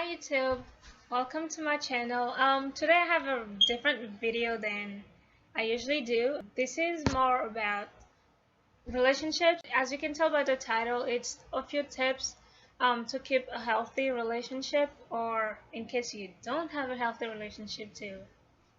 Hi YouTube, welcome to my channel. Today I have a different video than I usually do. This is more about relationships. As you can tell by the title, it's a few tips to keep a healthy relationship, or in case you don't have a healthy relationship, to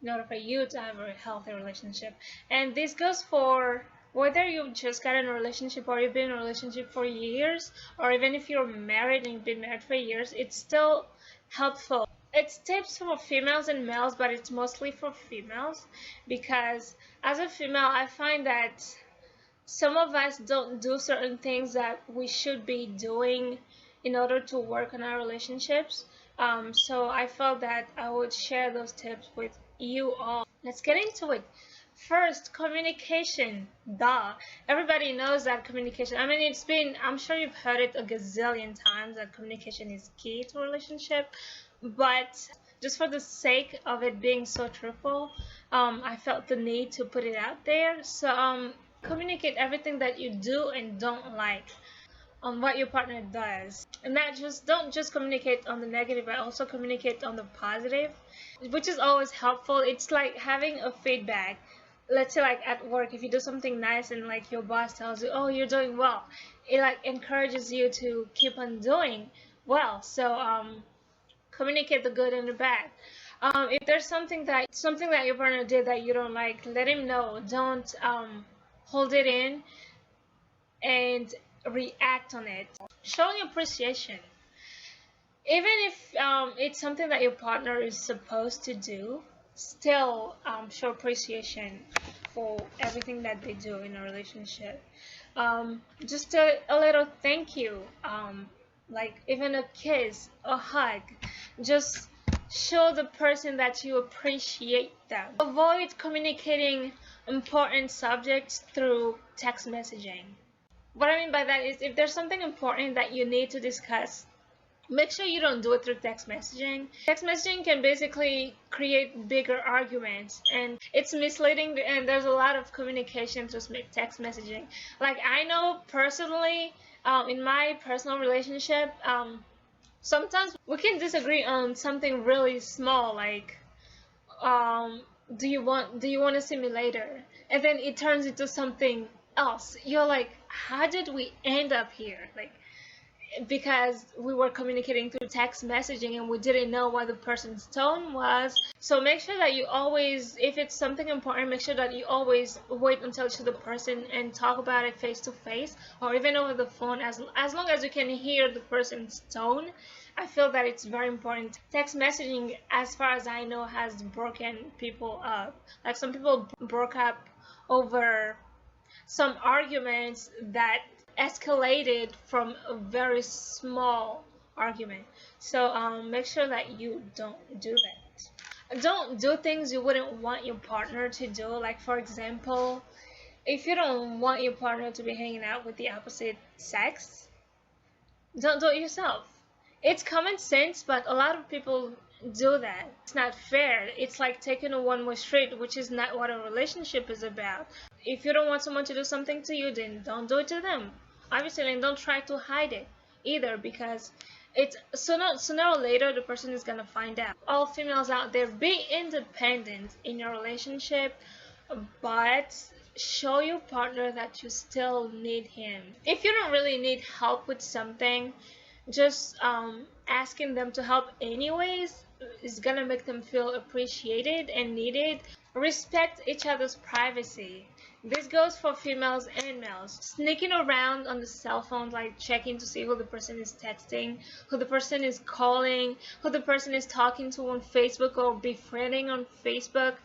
in order for you to have a healthy relationship. And this goes for whether you've just got in a relationship or you've been in a relationship for years, or even if you're married and you've been married for years, it's still helpful. It's tips for females and males, but it's mostly for females because as a female, I find that some of us don't do certain things that we should be doing in order to work on our relationships. So I felt that I would share those tips with you all. Let's get into it. First, communication. Duh. Everybody knows that communication. I mean, I'm sure you've heard it a gazillion times that communication is key to a relationship. But just for the sake of it being so truthful, I felt the need to put it out there. So, communicate everything that you do and don't like on what your partner does, and don't just communicate on the negative, but also communicate on the positive, which is always helpful. It's like having a feedback. Let's say like at work, if you do something nice and like your boss tells you, oh, you're doing well, it like encourages you to keep on doing well. So communicate the good and the bad. If there's something that your partner did that you don't like, let him know. Don't hold it in and react on it. Showing appreciation, even if it's something that your partner is supposed to do, still show appreciation for everything that they do in a relationship. Just a little thank you, like even a kiss, a hug. Just show the person that you appreciate them. Avoid communicating important subjects through text messaging. What I mean by that is, if there's something important that you need to discuss, make sure you don't do it through text messaging. Text messaging can basically create bigger arguments, and it's misleading, and there's a lot of communication through text messaging. Like, I know personally, in my personal relationship, sometimes we can disagree on something really small, like do you want to see me later, and then it turns into something else. You're like, how did we end up here? Like, because we were communicating through text messaging and we didn't know what the person's tone was. So make sure that you always, if it's something important, make sure that you always wait until you see the person and talk about it face to face, or even over the phone, as long as you can hear the person's tone. I feel that it's very important. Text messaging, as far as I know, has broken people up. Like, some people broke up over some arguments that escalated from a very small argument. So make sure that you don't do that. Don't do things you wouldn't want your partner to do. Like, for example, if you don't want your partner to be hanging out with the opposite sex, don't do it yourself. It's common sense, but a lot of people do that. It's not fair. It's like taking a one-way street, which is not what a relationship is about. If you don't want someone to do something to you, then don't do it to them. Obviously, and don't try to hide it either, because it's sooner or later the person is gonna find out. All females out there, be independent in your relationship, but show your partner that you still need him. If you don't really need help with something, just asking them to help anyways is gonna make them feel appreciated and needed. Respect each other's privacy. This goes for females and males. Sneaking around on the cell phone, like checking to see who the person is texting, who the person is calling, who the person is talking to on Facebook or befriending on Facebook,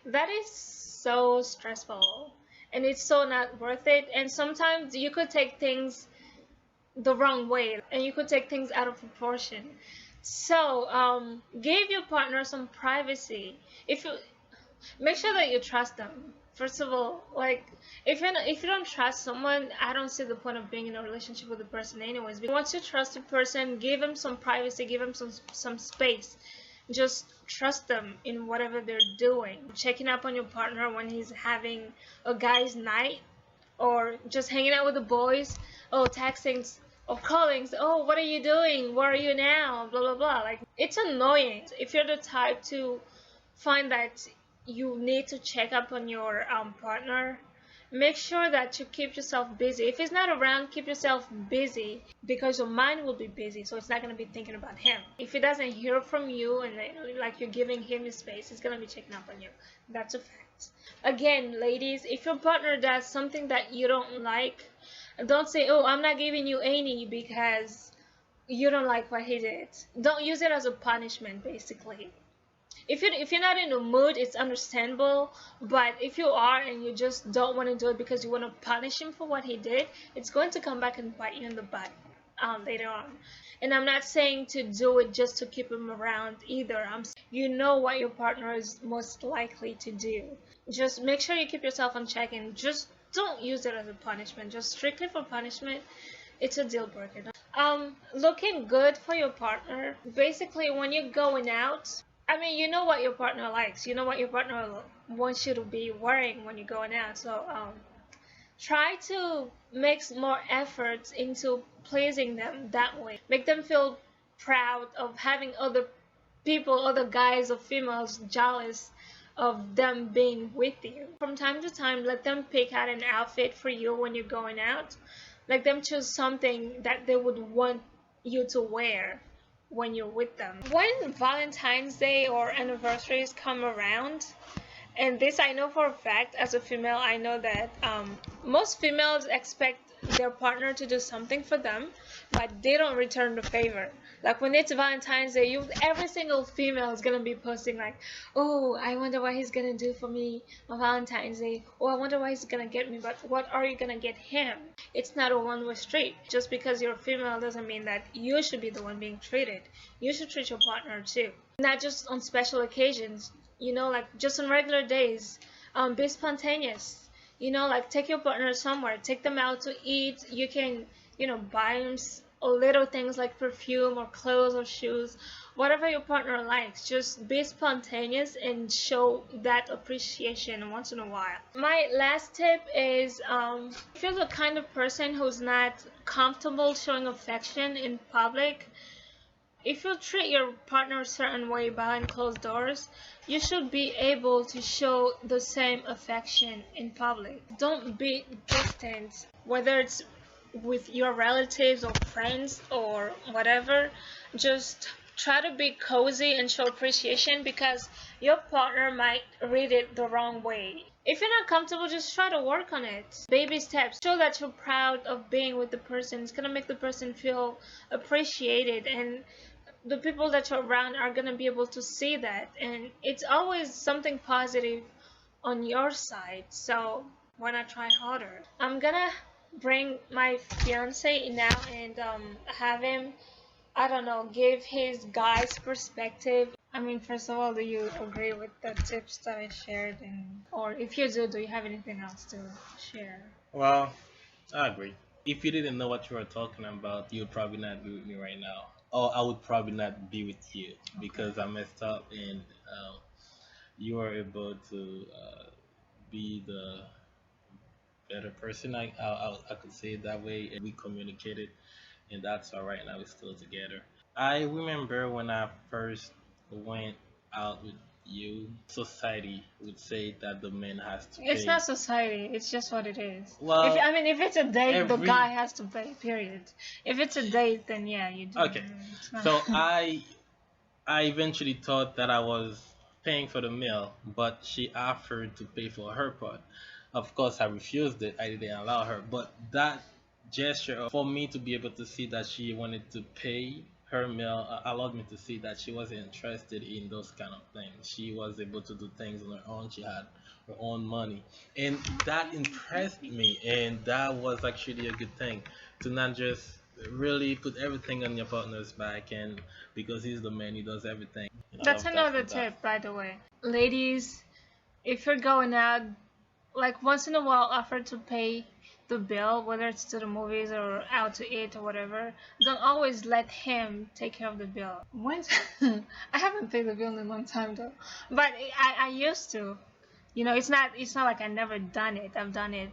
that is so stressful and it's so not worth it. And sometimes you could take things the wrong way and you could take things out of proportion. So give your partner some privacy. Make sure that you trust them. First of all, like, if you don't trust someone, I don't see the point of being in a relationship with the person anyways. But once you trust a person, give them some privacy, give them some space. Just trust them in whatever they're doing. Checking up on your partner when he's having a guy's night, or just hanging out with the boys, or texting of calling. Oh, what are you doing? Where are you now? Blah blah blah. Like, it's annoying. If you're the type to find that you need to check up on your partner, make sure that you keep yourself busy. If he's not around, keep yourself busy, because your mind will be busy, so it's not going to be thinking about him. If he doesn't hear from you and like you're giving him his space, he's going to be checking up on you. That's a fact. Again, ladies, if your partner does something that you don't like, don't say, oh, I'm not giving you any because you don't like what he did. Don't use it as a punishment, basically. If you're not in the mood, it's understandable. But if you are and you just don't want to do it because you want to punish him for what he did, it's going to come back and bite you in the butt later on. And I'm not saying to do it just to keep him around either. You know what your partner is most likely to do. Just make sure you keep yourself on check, and just don't use it as a punishment. Just strictly for punishment, it's a deal breaker. Looking good for your partner. Basically, when you're going out, I mean, you know what your partner likes. You know what your partner wants you to be wearing when you're going out. So try to make more efforts into pleasing them that way. Make them feel proud of having other people, other guys or females jealous of them being with you. From time to time, let them pick out an outfit for you when you're going out. Let them choose something that they would want you to wear when you're with them. When Valentine's Day or anniversaries come around, and this I know for a fact, as a female, I know that most females expect their partner to do something for them, but they don't return the favor. Like when it's Valentine's Day, every single female is gonna be posting like, oh, I wonder what he's gonna do for me on Valentine's Day, or I wonder what he's gonna get me, but what are you gonna get him? It's not a one-way street. Just because you're a female doesn't mean that you should be the one being treated. You should treat your partner too, not just on special occasions. You know, like just on regular days. Be spontaneous. You know, like take your partner somewhere, take them out to eat. You can, you know, buy them little things like perfume or clothes or shoes, whatever your partner likes. Just be spontaneous and show that appreciation once in a while. My last tip is if you're the kind of person who's not comfortable showing affection in public, if you treat your partner a certain way behind closed doors, you should be able to show the same affection in public. Don't be distant, whether it's with your relatives or friends or whatever. Just try to be cozy and show appreciation, because your partner might read it the wrong way. If you're not comfortable, just try to work on it. Baby steps. Show that you're proud of being with the person. It's gonna make the person feel appreciated, and the people that you're around are gonna be able to see that, and it's always something positive on your side. So why not try harder? I'm gonna bring my fiance now and have him, I don't know, give his guy's perspective. I mean, first of all, do you agree with the tips that I shared? Or if you do you have anything else to share? Well, I agree. If you didn't know what you were talking about, you would probably not be with me right now. Or I would probably not be with you because I messed up, and you were able to be the better person. I could say it that way, and we communicated, and that's all right. Now we're still together. I remember when I first went out with you, society would say that the man has to It's pay. not society. It's just what it is. Well, I mean, if it's a date, the every guy has to pay. Period. If it's a date, then yeah, you do. okay. It's not. So I eventually thought that I was paying for the meal, but she offered to pay for her part. Of course, I refused it. I didn't allow her. But that gesture for me to be able to see that she wanted to pay her meal allowed me to see that she wasn't interested in those kind of things. She was able to do things on her own. She had her own money, and that impressed me. And that was actually a good thing, to not just really put everything on your partner's back, and because he's the man, he does everything. And I That's love that another from that. tip, by the way. Ladies, if you're going out, like once in a while, offer to pay the bill, whether it's to the movies or out to eat or whatever. Don't always let him take care of the bill. When I haven't paid the bill in a long time though, but I used to. You know, it's not like I never done it. I've done it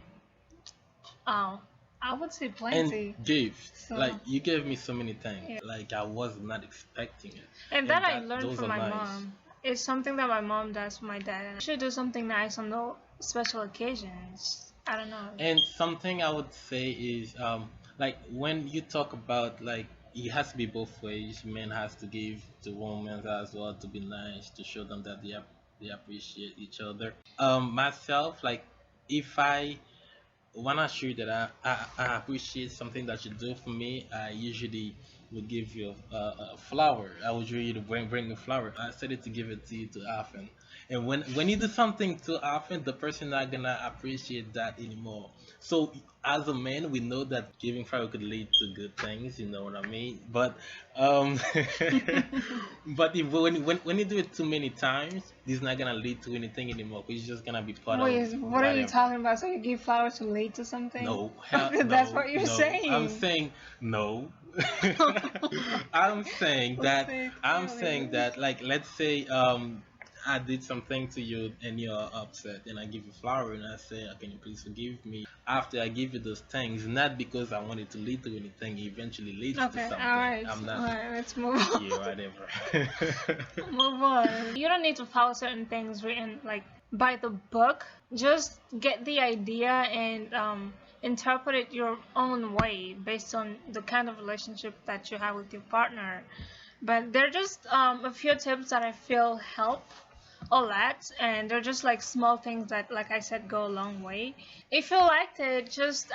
I would say and plenty. gifts. Like So you gave me so many things. yeah. Like I was not expecting it, And that and I that learned those from are my nice. mom. It's something that my mom does for my dad, and I should do something nice on the special occasions. I don't know. And something I would say is like when you talk about like it has to be both ways. Men has to give to women as well to be nice to show them that they appreciate each other. Myself like if I when I show you that I appreciate something that you do for me, I usually would give you a flower. I would usually bring a flower. I started to give it to you too often. And when you do something too often, the person not gonna appreciate that anymore. So as a man, we know that giving flower could lead to good things. You know what I mean? But um, but if when you do it too many times, this is not gonna lead to anything anymore. It's just gonna be part of Wait, what are you whatever. talking about? So you give flowers too late to something? No, hell, That's no, what you're no. I'm saying. saying no. I'm saying For that sake, I'm saying really? that like let's say I did something to you and you're upset and I give you flower and I say, can you please forgive me? After I give you those things, not because I want it to lead to anything, it eventually leads to Okay, something. alright. I'm not Alright, let's move on. yeah, whatever. Move on. You don't need to follow certain things written like by the book. Just get the idea and interpret it your own way based on the kind of relationship that you have with your partner. But they're just a few tips that I feel help a lot, and they're just like small things that, like I said, go a long way. If you liked it, just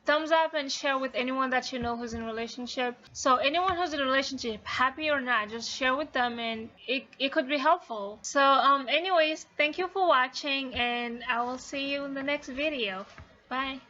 thumbs up and share with anyone that you know who's in a relationship. So anyone who's in a relationship, happy or not, just share with them, and it could be helpful. So anyways, thank you for watching, and I will see you in the next video. Bye.